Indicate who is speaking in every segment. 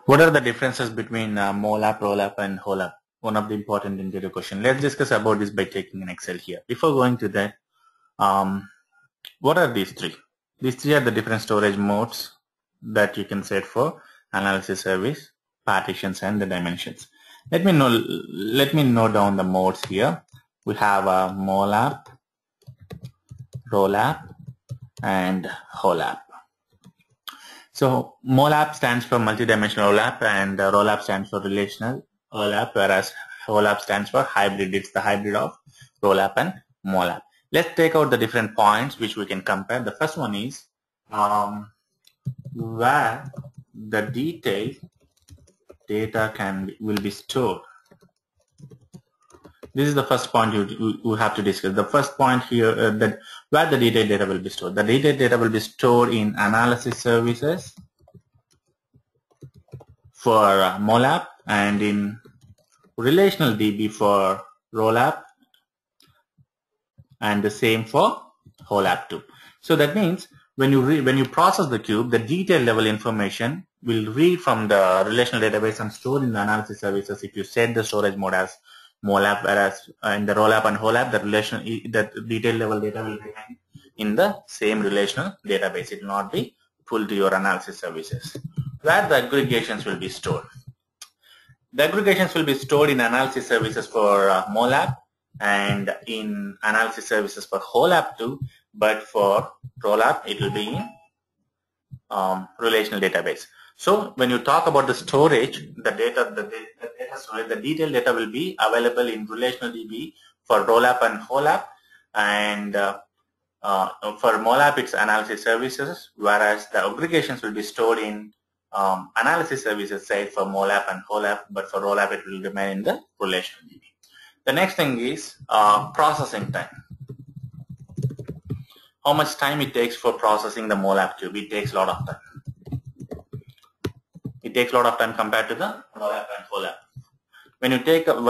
Speaker 1: What are the differences between MOLAP, ROLAP, and HOLAP? One of the important interview question. Let's discuss about this by taking an Excel here. Before going to that, what are these three? These three are the different storage modes that you can set for analysis service, partitions, and the dimensions. Let me note down the modes here. We have a MOLAP, ROLAP, and HOLAP. So MOLAP stands for multidimensional OLAP, and ROLAP stands for relational OLAP, whereas HOLAP stands for hybrid. It's the hybrid of ROLAP and MOLAP. Let's take out the different points which we can compare. The first one is where the detailed data will be stored. This is the first point you have to discuss. The first point here, that where the detailed data will be stored. The detailed data will be stored in analysis services for MOLAP and in relational DB for ROLAP, and the same for HOLAP too. So that means when you process the cube, the detailed level information will read from the relational database and stored in the analysis services if you set the storage mode as MOLAP, whereas in the ROLAP and HOLAP, the detailed level data will remain in the same relational database. It will not be pulled to your analysis services. Where the aggregations will be stored. The aggregations will be stored in analysis services for MOLAP and in analysis services for HOLAP too, but for ROLAP it will be in relational database. So when you talk about the storage, the data storage, the detailed data will be available in relational DB for ROLAP and HOLAP, and for MOLAP it's analysis services, whereas the aggregations will be stored in analysis services side for MOLAP and HOLAP, but for ROLAP it will remain in the relational DB. The next thing is processing time. How much time it takes for processing the MOLAP cube? It takes a lot of time. It takes a lot of time compared to the ROLAP and HOLAP. When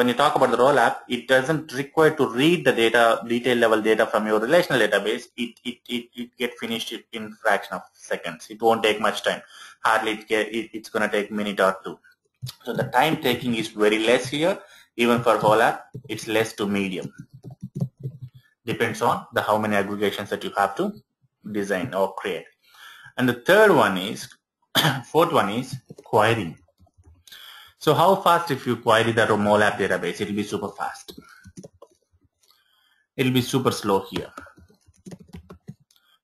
Speaker 1: you talk about the ROLAP, it doesn't require to read the detailed level data from your relational database. It get finished in fraction of seconds. It won't take much time. Hardly it's going to take a minute or two. So the time taking is very less here. Even for HOLAP, it's less to medium. Depends on how many aggregations that you have to design or create. And the fourth one is querying. So how fast if you query the MOLAP database? It will be super fast. It will be super slow here.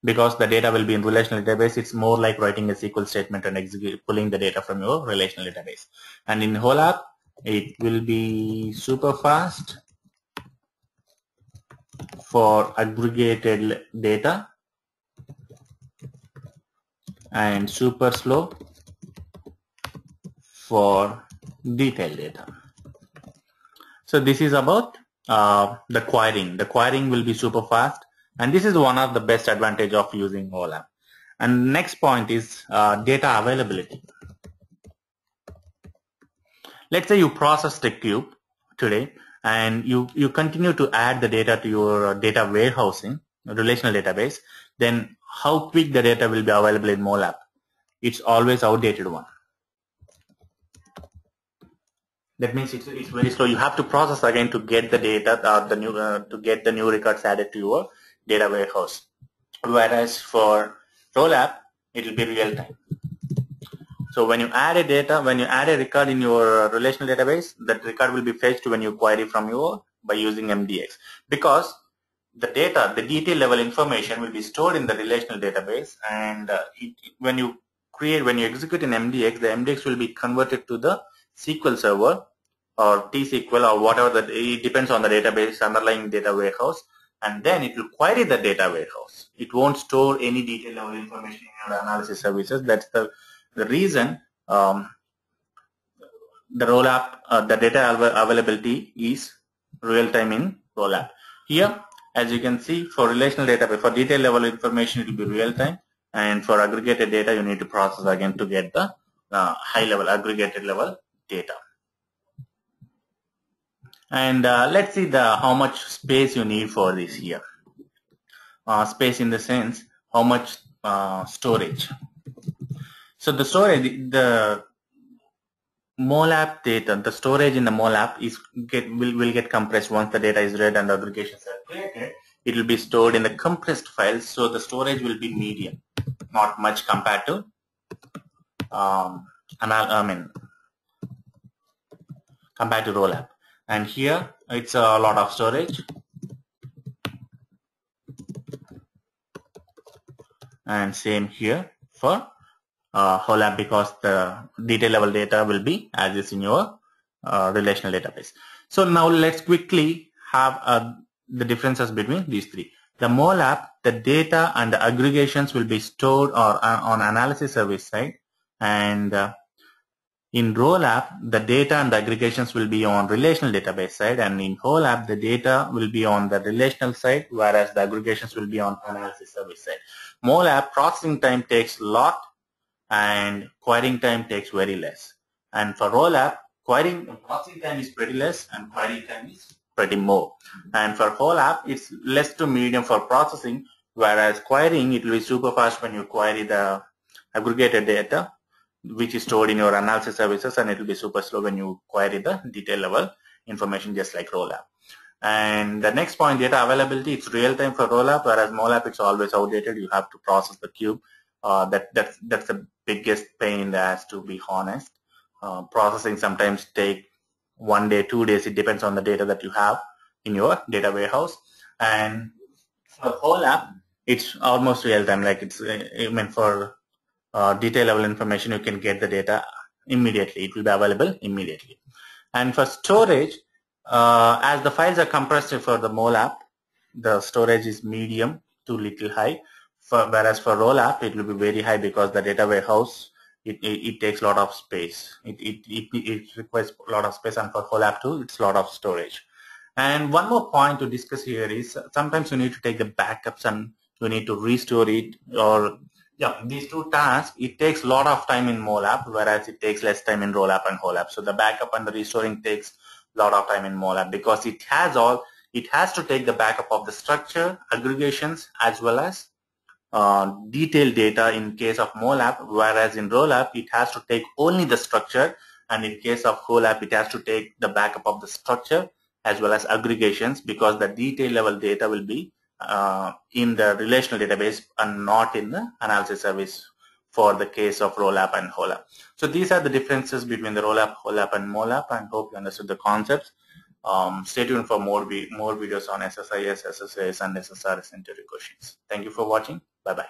Speaker 1: Because the data will be in relational database, it's more like writing a SQL statement and pulling the data from your relational database. And in HOLAP, it will be super fast for aggregated data and super slow for detailed data. So this is about the querying. The querying will be super fast, and this is one of the best advantage of using HOLAP. And next point is data availability. Let's say you process the cube today and you continue to add the data to your data warehousing, relational database, then how quick the data will be available in MOLAP? It's always outdated one. That means it's very slow. You have to process again to get the data, to get the new records added to your data warehouse. Whereas for ROLAP, it will be real time. So when you add a record in your relational database, that record will be fetched when you query by using MDX, because the detail level information will be stored in the relational database, and when you execute an MDX, the MDX will be converted to the SQL server or T-SQL or whatever it depends on the database, underlying data warehouse, and then it will query the data warehouse. It won't store any detail level information in your analysis services. That's the reason the ROLAP, the data availability is real time in ROLAP. Here, as you can see, for relational database, for detail level information, it will be real time, and for aggregated data, you need to process again to get the high level aggregated level data. And let's see how much space you need for this here. Space in the sense how much storage. So the storage, MOLAP data, the storage in the MOLAP will get compressed once the data is read and the aggregations are created. It will be stored in the compressed files, so the storage will be medium, not much compared to compared to ROLAP. And here it's a lot of storage, and same here for HOLAP, because the detail level data will be as is in your relational database. So now let's quickly have the differences between these three. The MOLAP, the data and the aggregations will be stored or on analysis service side, and in ROLAP, the data and the aggregations will be on relational database side, and in HOLAP, the data will be on the relational side, whereas the aggregations will be on analysis service side. MOLAP processing time takes a lot, and querying time takes very less. And for ROLAP, processing time is pretty less and querying time is pretty more. And for HOLAP, it's less to medium for processing, whereas querying, it will be super fast when you query the aggregated data, which is stored in your analysis services, and it will be super slow when you query the detail level information, just like ROLAP. And the next point, data availability, it's real time for ROLAP, whereas MOLAP, it's always outdated. You have to process the cube. That's the biggest pain in the ass, to be honest. Processing sometimes take 1 day, 2 days. It depends on the data that you have in your data warehouse. And for HOLAP, it's almost real time. Like it's for detail level information, you can get the data immediately. It will be available immediately. And for storage, as the files are compressed for the MOLAP, the storage is medium to little high. Whereas for ROLAP, it will be very high, because the data warehouse, it takes a lot of space. It requires a lot of space, and for HOLAP too, it's a lot of storage. And one more point to discuss here is sometimes you need to take the backups and you need to restore it, or these two tasks, it takes a lot of time in MOLAP, whereas it takes less time in ROLAP and HOLAP. So the backup and the restoring takes a lot of time in MOLAP, because it has to take the backup of the structure, aggregations, as well as detailed data in case of MOLAP, whereas in ROLAP, it has to take only the structure, and in case of HOLAP, it has to take the backup of the structure as well as aggregations, because the detail level data will be in the relational database and not in the analysis service for the case of ROLAP and HOLAP. So these are the differences between the ROLAP, HOLAP, and MOLAP, and hope you understood the concepts. Stay tuned for more videos on SSIS, SSAS, and SSRS interview questions. Thank you for watching. Bye-bye.